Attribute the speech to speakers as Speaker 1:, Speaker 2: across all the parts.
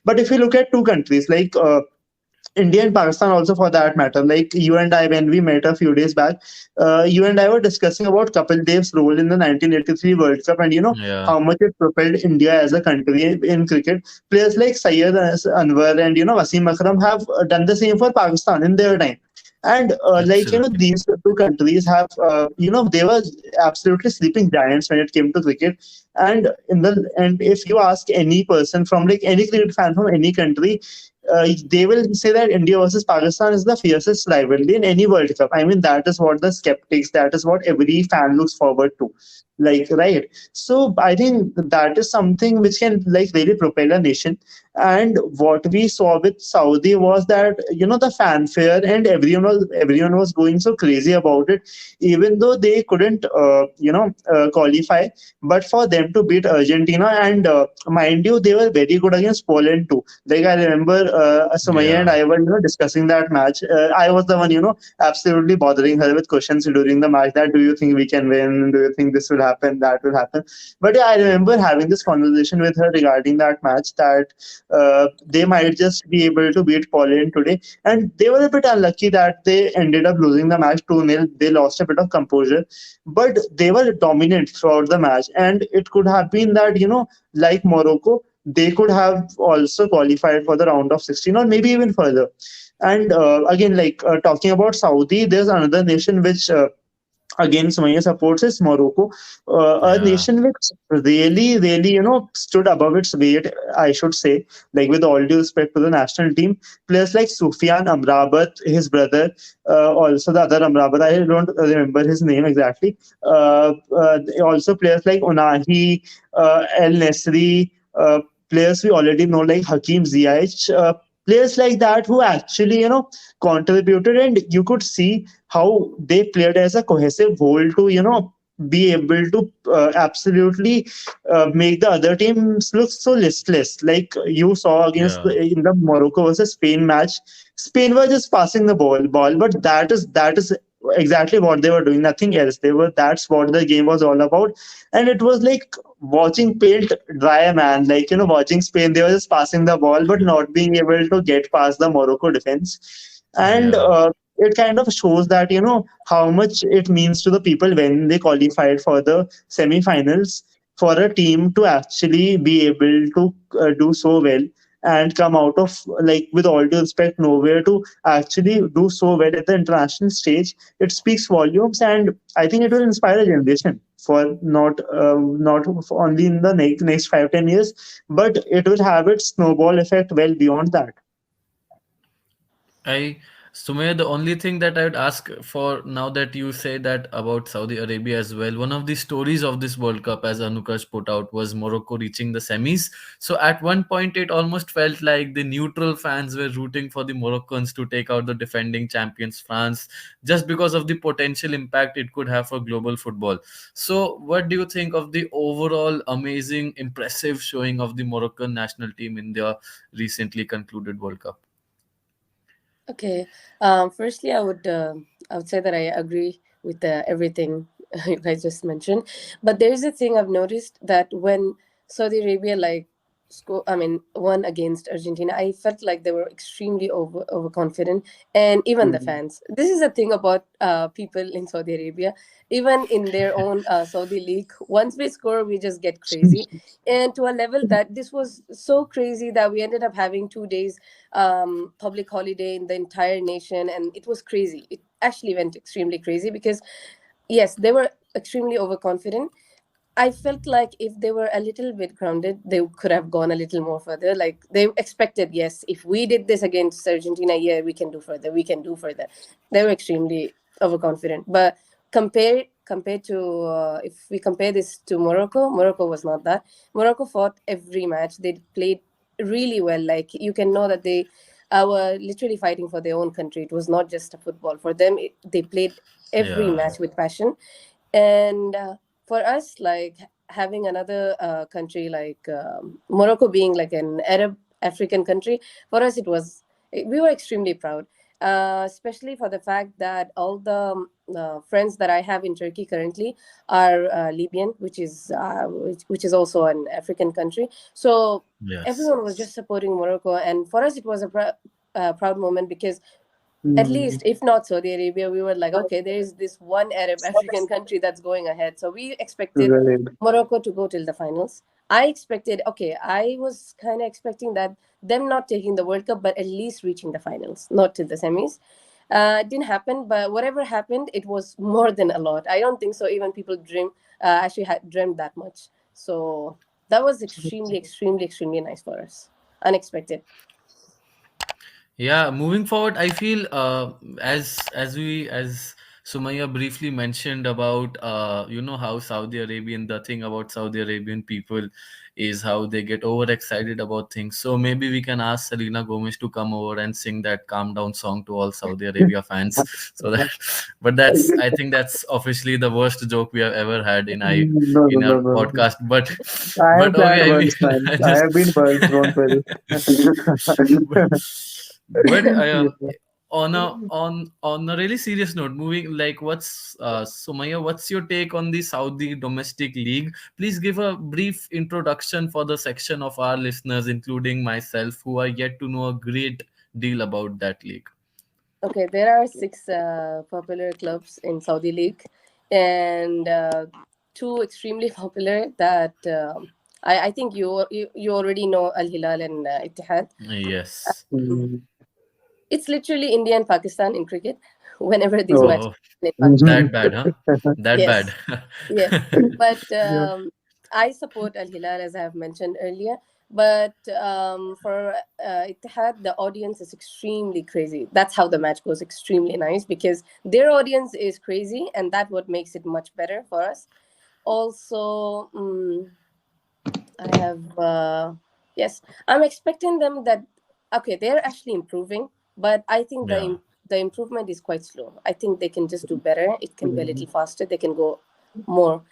Speaker 1: But if you look at two countries like India and Pakistan also for that matter. Like you and I, when we met a few days back, you and I were discussing about Kapil Dev's role in the 1983 World Cup, and
Speaker 2: Yeah,
Speaker 1: how much it propelled India as a country in cricket. Players like Syed Anwar and Wasim Akram have done the same for Pakistan in their time. And
Speaker 2: absolutely.
Speaker 1: these two countries have they were absolutely sleeping giants when it came to cricket. And if you ask any person from like any cricket fan from any country, they will say that India versus Pakistan is the fiercest rivalry in any World Cup. I mean, that is what the skeptics, that is what every fan looks forward to. Like, right. So I think that is something which can like really propel a nation. And what we saw with Saudi was that the fanfare and everyone was going so crazy about it, even though they couldn't qualify. But for them to beat Argentina, and mind you, they were very good against Poland too. Like I remember, Sumaiya and
Speaker 2: Yeah,
Speaker 1: I were discussing that match. I was the one absolutely bothering her with questions during the match. That, do you think we can win? Do you think this will happen? That will happen? But yeah, I remember having this conversation with her regarding that match. That they might just be able to beat Poland today, and they were a bit unlucky that they ended up losing the match 2-0. They lost a bit of composure, but they were dominant throughout the match, and it could have been that like Morocco, they could have also qualified for the round of 16 or maybe even further. And again, like talking about Saudi, there's another nation which again Sumaya supports is Morocco, a
Speaker 2: yeah,
Speaker 1: nation which really, really, stood above its weight, I should say. Like with all due respect to the national team, players like Sufyan Amrabat, his brother, also the other Amrabat, I don't remember his name exactly. Also players like Unahi, El Nesri, players we already know like Hakim Ziyech. Players like that who actually contributed, and you could see how they played as a cohesive whole to be able to absolutely make the other teams look so listless. Like you saw against
Speaker 2: yeah,
Speaker 1: in the Morocco versus Spain match, Spain were just passing the ball, but that is exactly what they were doing, nothing else. That's what the game was all about. And it was like watching paint dry, man. Like watching Spain, they were just passing the ball but not being able to get past the Morocco defense. And
Speaker 2: yeah,
Speaker 1: it kind of shows that how much it means to the people when they qualified for the semi-finals, for a team to actually be able to do so well and come out of, like, with all due respect, nowhere to actually do so well at the international stage. It speaks volumes, and I think it will inspire a generation for not only in the next 5-10 years, but it will have its snowball effect well beyond that.
Speaker 2: I, Sumaya, the only thing that I would ask for now that you say that about Saudi Arabia as well, one of the stories of this World Cup, as Anukarsh put out, was Morocco reaching the semis. So at one point, it almost felt like the neutral fans were rooting for the Moroccans to take out the defending champions, France, just because of the potential impact it could have for global football. So, what do you think of the overall amazing, impressive showing of the Moroccan national team in their recently concluded World Cup?
Speaker 3: Okay. Firstly, I would say that I agree with everything you guys just mentioned. But there is a thing I've noticed that when Saudi Arabia won against Argentina, I felt like they were extremely overconfident, and even the
Speaker 1: Mhm.
Speaker 3: fans. This is the thing about people in Saudi Arabia. Even in their own Saudi league, once we score, we just get crazy, and to a level that this was so crazy that we ended up having 2 days public holiday in the entire nation, and it was crazy. It actually went extremely crazy because yes, they were extremely overconfident. I felt like if they were a little bit grounded, they could have gone a little more further. Like they expected, yes, if we did this against Argentina, yeah, we can do further. We can do further. They were extremely overconfident. But compared to if we compare this to Morocco, Morocco was not that. Morocco fought every match. They played really well. Like you can know that they were literally fighting for their own country. It was not just a football for them. They played every
Speaker 2: Yeah.
Speaker 3: match with passion, and for us, like having another country like Morocco being like an Arab African country, for us it was we were extremely proud. especially for the fact that all the friends that I have in Turkey currently are Libyan, which is also an African country. So
Speaker 2: Yes.
Speaker 3: everyone was just supporting Morocco, and for us it was a proud moment because at
Speaker 1: Mm.
Speaker 3: least, if not Saudi Arabia, we were like, okay, there is this one Arab African country that's going ahead. So we expected
Speaker 1: Right.
Speaker 3: Morocco to go till the finals. I expected, okay, I was kind of expecting that them not taking the World Cup, but at least reaching the finals, not till the semis. It didn't happen, but whatever happened, it was more than a lot. I don't think so. Even people actually had dreamed that much. So that was extremely, extremely, extremely nice for us. Unexpected.
Speaker 2: Yeah, moving forward, I feel as Sumaya briefly mentioned about how Saudi Arabian the thing about Saudi Arabian people is how they get overexcited about things. So maybe we can ask Selena Gomez to come over and sing that calm down song to all Saudi Arabia fans. So that, but that's I think that's officially the worst joke we have ever had
Speaker 1: No, no,
Speaker 2: in
Speaker 1: no,
Speaker 2: our
Speaker 1: no, no.
Speaker 2: podcast. But
Speaker 1: I have
Speaker 2: but
Speaker 1: had
Speaker 2: okay, I mean
Speaker 1: once, man.
Speaker 2: I
Speaker 1: I
Speaker 2: just
Speaker 1: have been burnt, don't worry.
Speaker 2: but
Speaker 1: Yeah.
Speaker 2: on a really serious note, moving like what's Sumaya, what's your take on the Saudi domestic league? Please give a brief introduction for the section of our listeners, including myself, who are yet to know a great deal about that league.
Speaker 3: Okay, there are six popular clubs in Saudi League, and two extremely popular that I think you already know Al Hilal and Ittihad.
Speaker 2: Yes.
Speaker 1: Mm.
Speaker 3: It's literally India and Pakistan in cricket. Whenever these
Speaker 1: Oh.
Speaker 3: matches
Speaker 2: Oh,
Speaker 3: happen in
Speaker 2: that
Speaker 3: Pakistan,
Speaker 2: bad, huh? That bad.
Speaker 3: yes, yes. But
Speaker 1: Yeah.
Speaker 3: I support Al Hilal as I have mentioned earlier. But for Ittihad, the audience is extremely crazy. That's how the match goes. Extremely nice because their audience is crazy, and that what makes it much better for us. Also, I have yes, I'm expecting them that okay, they're actually improving, but I think
Speaker 2: Yeah.
Speaker 3: the improvement is quite slow. I think they can just do better. It can be a
Speaker 1: Mm.
Speaker 3: little faster. They can go more.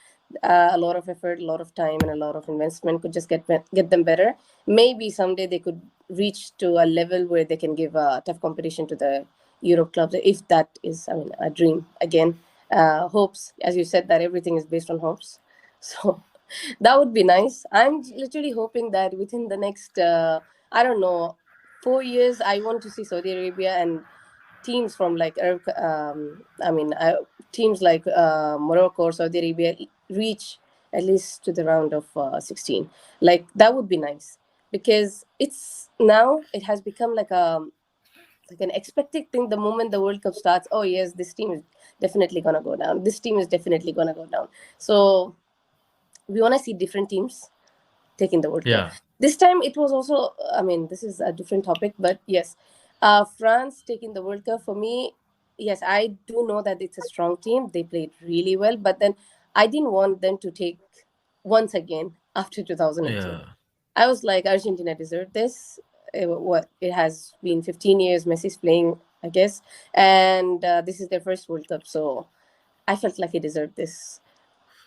Speaker 3: A lot of effort, a lot of time, and a lot of investment could just get them better. Maybe someday they could reach to a level where they can give a tough competition to the Europe clubs. If that is, I mean, a dream again. Hopes, as you said, that everything is based on hopes. So that would be nice. I'm literally hoping that within the next, I don't know, 4 years, I want to see Saudi Arabia and teams from like teams like Morocco or Saudi Arabia reach at least to the round of 16. Like that would be nice because it's now it has become like an expected thing the moment the World Cup starts. Oh yes, this team is definitely gonna go down. This team is definitely gonna go down. So we want to see different teams taking the World Cup.
Speaker 2: Yeah.
Speaker 3: This time it was also, I mean, this is a different topic, but yes, France taking the World Cup for me, yes, I do know that it's a strong team. They played really well, but then I didn't want them to take once again after 2002.
Speaker 2: Yeah.
Speaker 3: I was like, Argentina deserved this. It has been 15 years, Messi's playing, I guess, and this is their first World Cup, so I felt like he deserved this.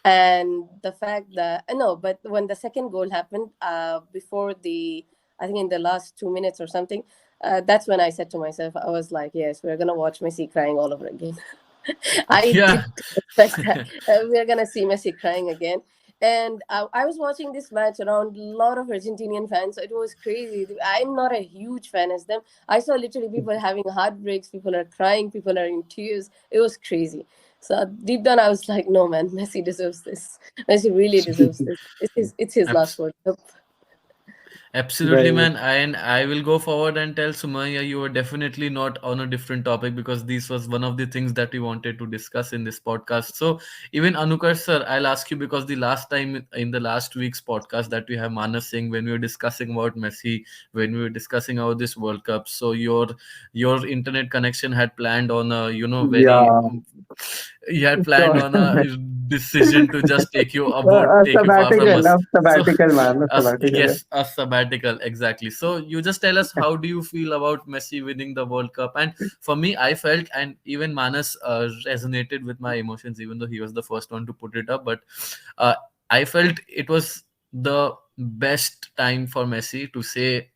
Speaker 3: And the fact that no, but when the second goal happened, before the, I think in the last 2 minutes or something, that's when I said to myself, I was like, yes, we're gonna watch Messi crying all over again. I did
Speaker 2: Yeah.
Speaker 3: expect that we're gonna see Messi crying again. And I was watching this match around a lot of Argentinian fans. So it was crazy. I'm not a huge fan as them. I saw literally people having heartbreaks. People are crying. People are in tears. It was crazy. So deep down, I was like, no, man, Messi deserves this. Messi really deserves this. It's his last
Speaker 2: Abs-
Speaker 3: World Cup.
Speaker 2: Absolutely,
Speaker 1: Right.
Speaker 2: man. And I will go forward and tell Sumaya you were definitely not on a different topic because this was one of the things that we wanted to discuss in this podcast. So even Anukarsh sir, I'll ask you because the last time in the last week's podcast that we have Manas Singh when we were discussing about Messi, when we were discussing about this World Cup, so your internet connection had planned on a very
Speaker 1: Yeah.
Speaker 2: he had planned
Speaker 1: Sure.
Speaker 2: on a decision to just take you far from us.
Speaker 1: A
Speaker 2: So
Speaker 1: sabbatical, man. A sabbatical.
Speaker 2: yes, a sabbatical, exactly. So you just tell us how do you feel about Messi winning the World Cup? And for me, I felt, and even Manas resonated with my emotions, even though he was the first one to put it up. But uh, I felt it was the best time for Messi to say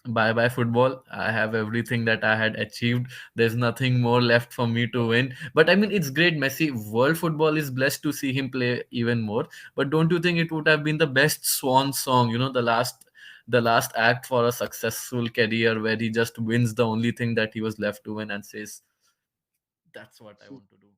Speaker 2: bye bye football. I have everything that I had achieved. There's nothing more left for me to win. But I mean, it's great. Messi, world football is blessed to see him play even more. But don't you think it would have been the best swan song, the last act for a successful career, where he just wins the only thing that he was left to win and says, that's what I want to do.